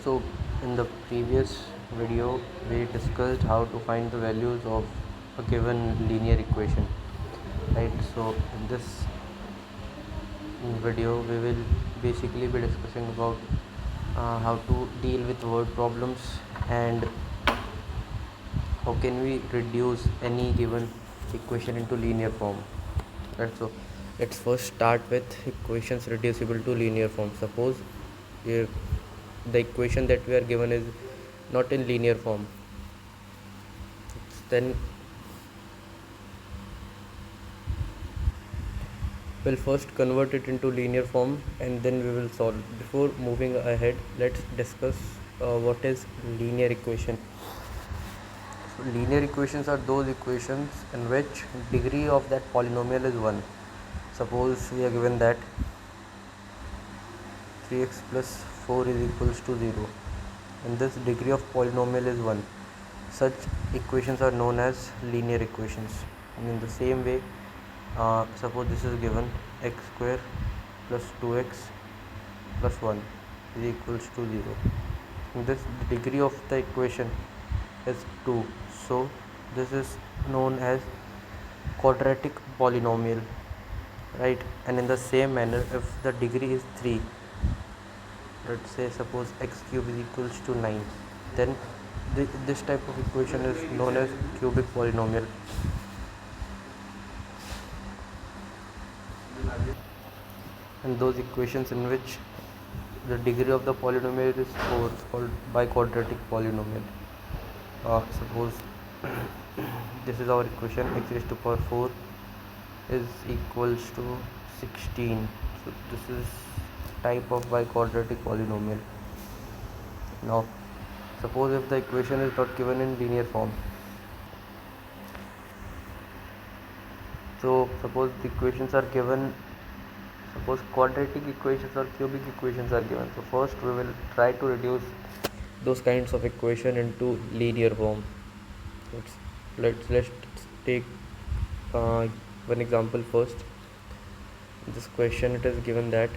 So in the previous video we discussed how to find the values of a given linear equation, right? So in this video we will basically be discussing about how to deal with word problems and how can we reduce any given equation into linear form, right? So let's first start with equations reducible to linear form. Suppose if the equation that we are given is not in linear form, then we'll first convert it into linear form and then we will solve. Before moving ahead, let's discuss what is linear equation. So linear equations are those equations in which degree of that polynomial is 1. Suppose we are given that 3x plus 4 is equals to 0 and this degree of polynomial is 1. Such equations are known as linear equations. And in the same way, suppose this is given x square plus 2x plus 1 is equals to 0. And this the degree of the equation is 2. So this is known as quadratic polynomial, right? And in the same manner, if the degree is 3, let's say suppose x cube is equals to 9, then this type of equation is known as cubic polynomial. And those equations in which the degree of the polynomial is 4 is called biquadratic polynomial. Suppose this is our equation, x raised to power 4 is equals to 16. So this is type of biquadratic polynomial. Now suppose if the equation is not given in linear form, so suppose the equations are given, suppose quadratic equations or cubic equations are given, so first we will try to reduce those kinds of equation into linear form. Let's take one example first. In this question it is given that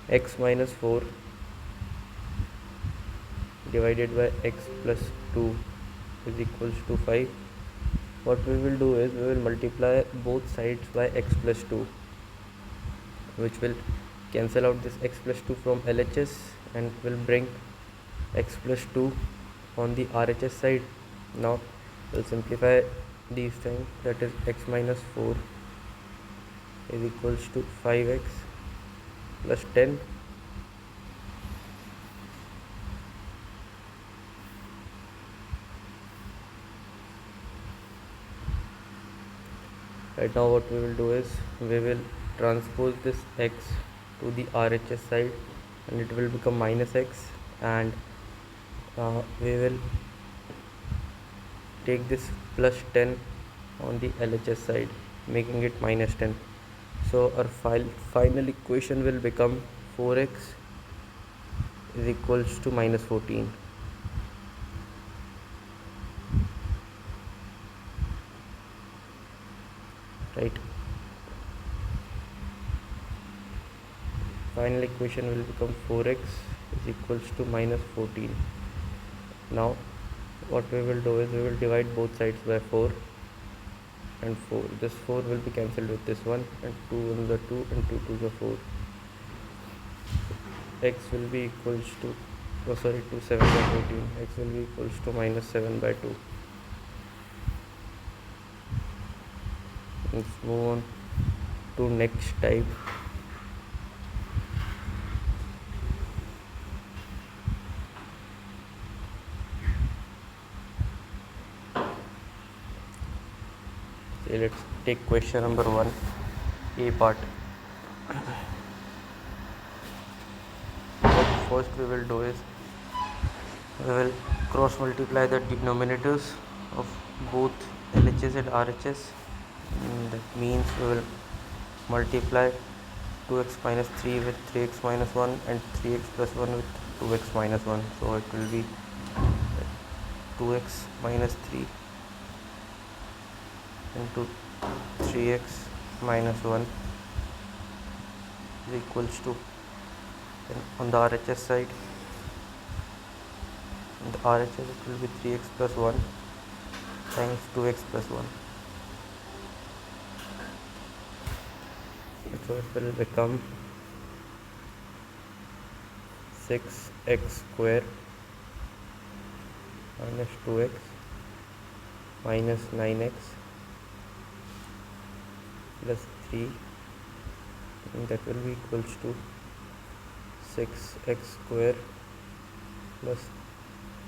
x minus 4 divided by x plus 2 is equals to 5. What we will do is we will multiply both sides by x plus 2, which will cancel out this x plus 2 from LHS and will bring x plus 2 on the RHS side. Now we'll simplify these things, that is x minus 4 is equals to 5x plus 10 . Right now what we will do is we will transpose this x to the RHS side and it will become minus x, and we will take this plus 10 on the LHS side, making it minus 10. So our final equation will become 4x is equals to minus 14. Right, final equation will become 4x is equals to minus 14. Now what we will do is we will divide both sides by 4 and 4. This 4 will be cancelled with this one, and 2 1 the 2 and 2 2 the 4. X will be equals to 2 7 by 14. X will be equals to minus 7 by 2. Let's move on to next type. So let's take question number 1, A part. What first we will do is we will cross multiply the denominators of both LHS and RHS. That means we will multiply 2x minus 3 with 3x minus 1 and 3x plus 1 with 2x minus 1. So it will be 2x minus 3 into 3x minus 1 is equals to And on the RHS side, in the RHS it will be 3x plus 1 times 2x plus 1. So it will become 6x square minus 2x minus 9x plus 3, and that will be equals to 6x square plus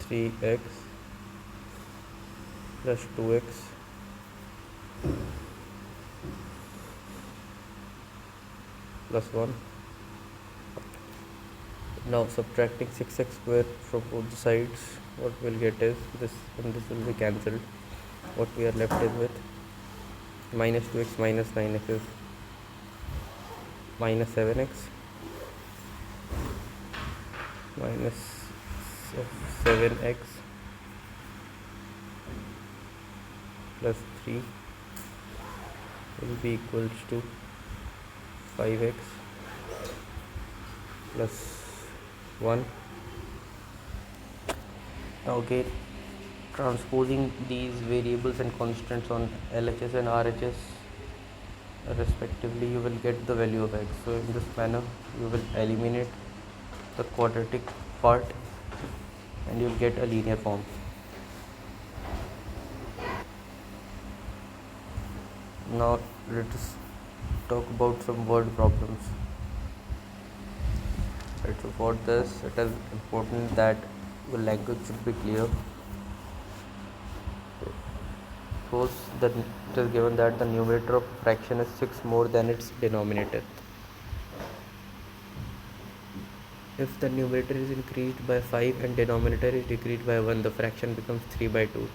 3x plus 2x plus 1. Now subtracting 6x square from both the sides, what we'll get is this, and this will be cancelled. What we are left is with minus 2x minus 9x is minus 7x minus 7x plus 3 will be equals to 5x plus 1. Now again, transposing these variables and constants on LHS and RHS respectively, you will get the value of x. So in this manner you will eliminate the quadratic part and you'll get a linear form. Now let us talk about some word problems. Right, so for this it is important that your language should be clear. Suppose that it is given that the numerator of fraction is 6 more than its denominator. If the numerator is increased by 5 and denominator is decreased by 1, the fraction becomes 3 by 2.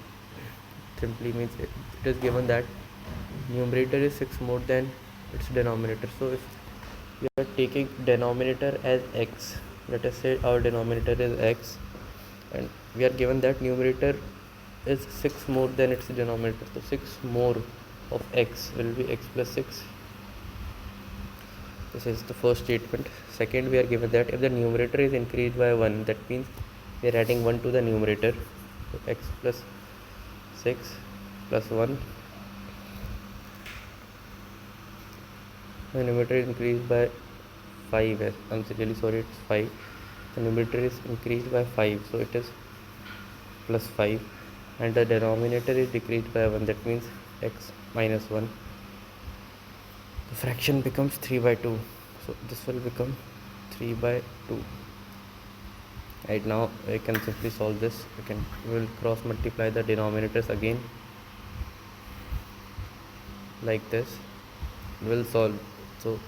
Simply means it is given that numerator is 6 more than its denominator. So if we are taking denominator as x, let us say our denominator is x, and we are given that numerator is 6 more than its denominator. So 6 more of x will be x plus 6. This is the first statement. Second, we are given that if the numerator is increased by 1, that means we are adding 1 to the numerator. So x plus 6 plus 1. The numerator is increased by 5. I'm really sorry, it's 5. The numerator is increased by 5, so it is plus 5. And the denominator is decreased by 1, that means x minus 1. The fraction becomes 3 by 2. So this will become 3 by 2. Right, now I can simply solve this. We will cross multiply the denominators again like this. We will solve. So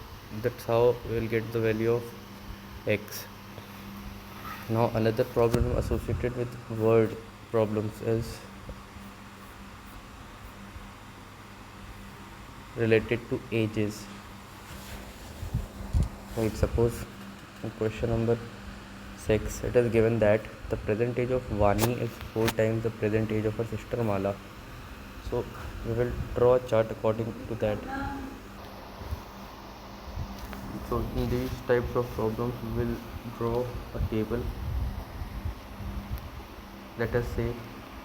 that's how we will get the value of x. Now another problem associated with word problems is related to ages. Right, suppose in question number 6 it is given that the present age of Vani is 4 times the present age of her sister Mala. So we will draw a chart according to that. So in these types of problems we will draw a table. Let us say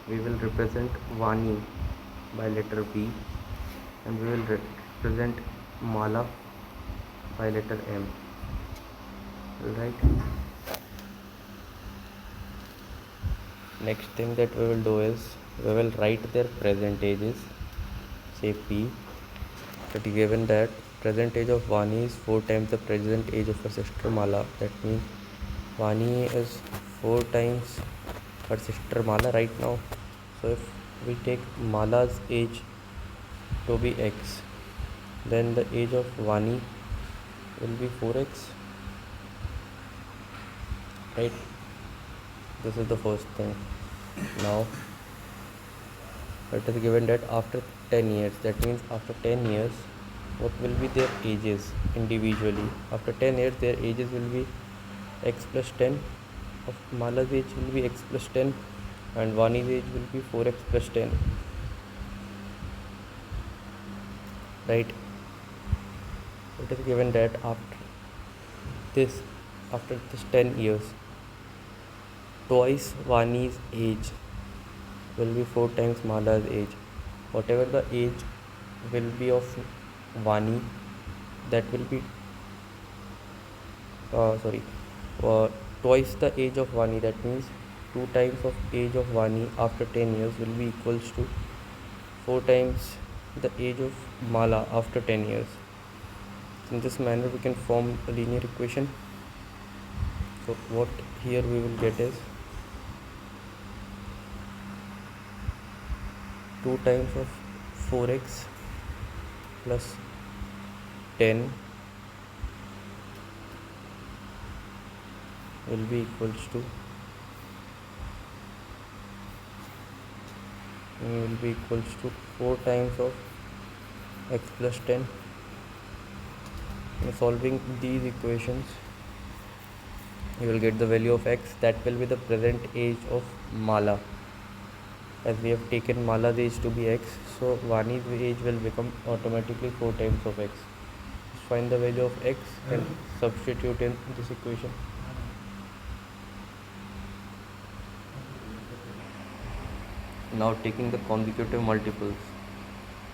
we will represent Vani by letter B and we will represent Mala by letter M. Right. Next thing that we will do is we will write their present ages. Say P. It is given that present age of Vani is 4 times the present age of her sister Mala. That means Vani is 4 times her sister Mala right now. So if we take Mala's age to be x, then the age of Vani will be 4x. Right? This is the first thing. Now it is given that after 10 years, that means after 10 years, what will be their ages individually? After 10 years, their ages will be x plus 10. Of Mala's age will be x plus 10 and Vani's age will be 4x plus 10. Right? It is given that after this after this 10 years, twice Vani's age will be 4 times Mala's age. Whatever the age will be of Vani, that will be sorry twice the age of Vani. That means 2 times of age of Vani after 10 years will be equals to 4 times the age of Mala after 10 years. In this manner we can form a linear equation. So what here we will get is 2 times of 4x plus 10 will be equals to 4 times of x plus 10. In solving these equations, you will get the value of x, that will be the present age of Mala. As we have taken Mala's age to be x, so Vani's age will become automatically 4 times of x. Just find the value of x and substitute in this equation. Now taking the consecutive multiples,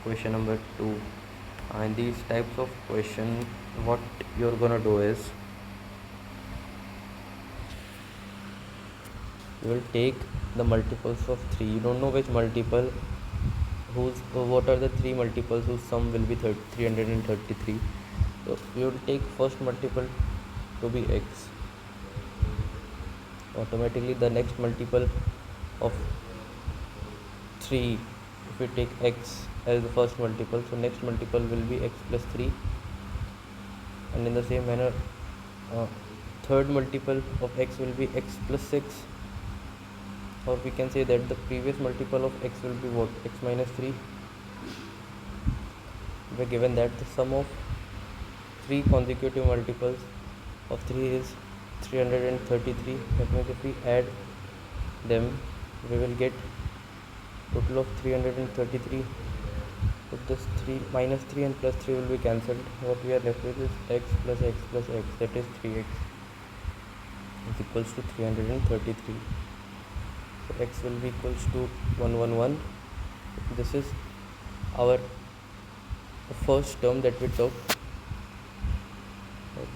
question number 2. In these types of question, what you're gonna do is you will take the multiples of 3. You don't know which multiple, what are the 3 multiples whose sum will be 333. So you will take first multiple to be x. Automatically the next multiple of 3, if we take x as the first multiple, so next multiple will be x plus 3, and in the same manner third multiple of x will be x plus 6, or we can say that the previous multiple of x will be what, x minus 3. We are given that the sum of 3 consecutive multiples of 3 is 333. That means if we add them, we will get total of 333. So this 3 minus 3 and plus 3 will be cancelled. What we are left with is x plus x plus x, that is 3x is equals to 333. So x will be equals to 111. This is our first term that we took.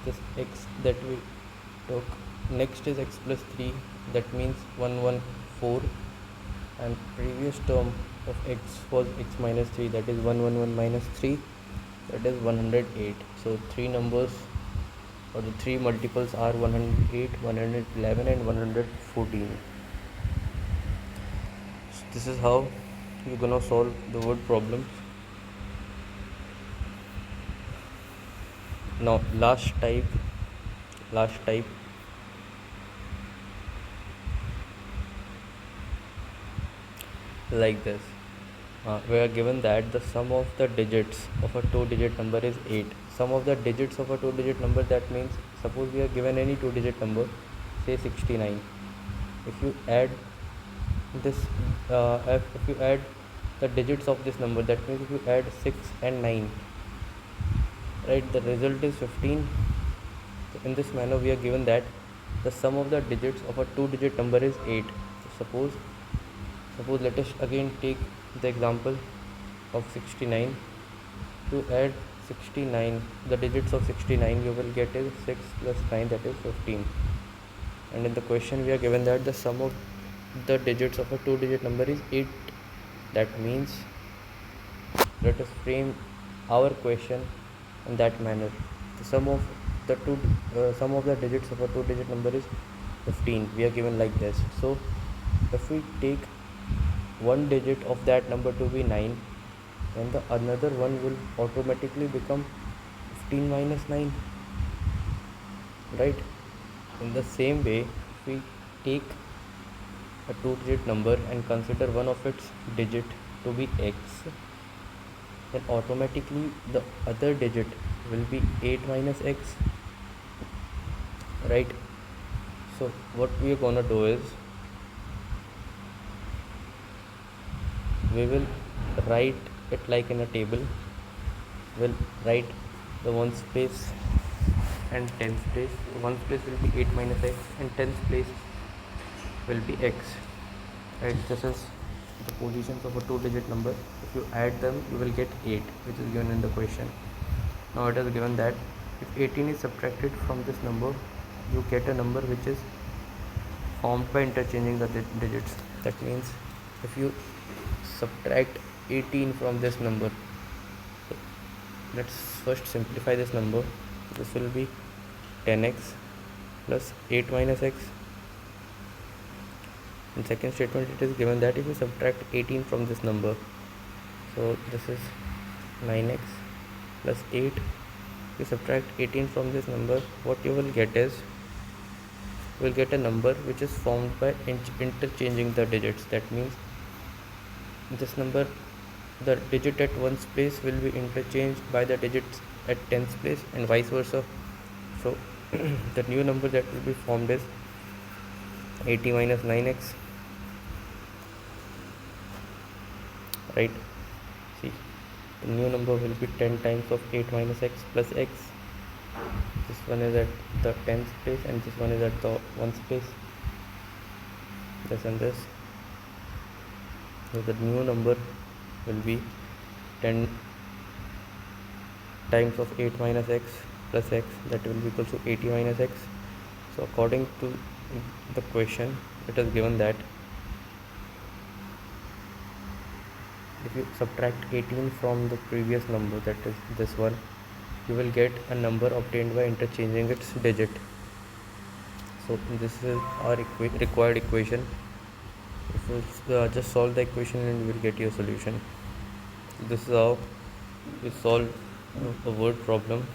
This x that we took. Next is x plus 3, that means 114, and previous term of x was x minus 3, that is 111 minus 3, that is 108. So 3 numbers or the 3 multiples are 108, 111 and 114. So this is how you're gonna solve the word problems. Now last type like this. We are given that the sum of the digits of a 2-digit number is 8. Sum of the digits of a 2-digit number, that means suppose we are given any 2-digit number, say 69. If you add this if you add the digits of this number, that means if you add 6 and 9, right, the result is 15. So in this manner we are given that the sum of the digits of a 2-digit number is 8. So suppose let us again take the example of 69. To add 69, the digits of 69, you will get is 6 plus 9, that is 15. And in the question we are given that the sum of the digits of a 2-digit number is 8. That means let us frame our question in that manner. The sum of the digits of a 2-digit number is 15. We are given like this. So if we take one digit of that number to be 9, then the another one will automatically become 15 minus 9, right? In the same way, if we take a 2-digit number and consider one of its digit to be x, then automatically the other digit will be 8 minus x, right? So what we are gonna do is we will write it like in a table. We'll write the ones place and tens place. Ones place will be 8 minus x and tens place will be x. Right, this is the positions of a two-digit number. If you add them, you will get 8, which is given in the question. Now it is given that if 18 is subtracted from this number, you get a number which is formed by interchanging the digits. That means if you subtract 18 from this number, let's first simplify this number. This will be 10x plus 8 minus x. In second statement it is given that if you subtract 18 from this number, so this is 9x plus 8. If you subtract 18 from this number, what you will get is, you will get a number which is formed by interchanging the digits. That means this number, the digit at ones place will be interchanged by the digits at tens place and vice versa. So the new number that will be formed is 80 minus 9x. Right, see, the new number will be 10 times of 8 minus x plus x. This one is at the tens place and this one is at the ones place. This and this. So the new number will be 10 times of 8 minus x plus x, that will be equal to 80 minus x. So according to the question, it is given that if you subtract 18 from the previous number, that is this one, you will get a number obtained by interchanging its digit. So this is our required equation. If you just solve the equation and you will get your solution. This is how we solve a word problem.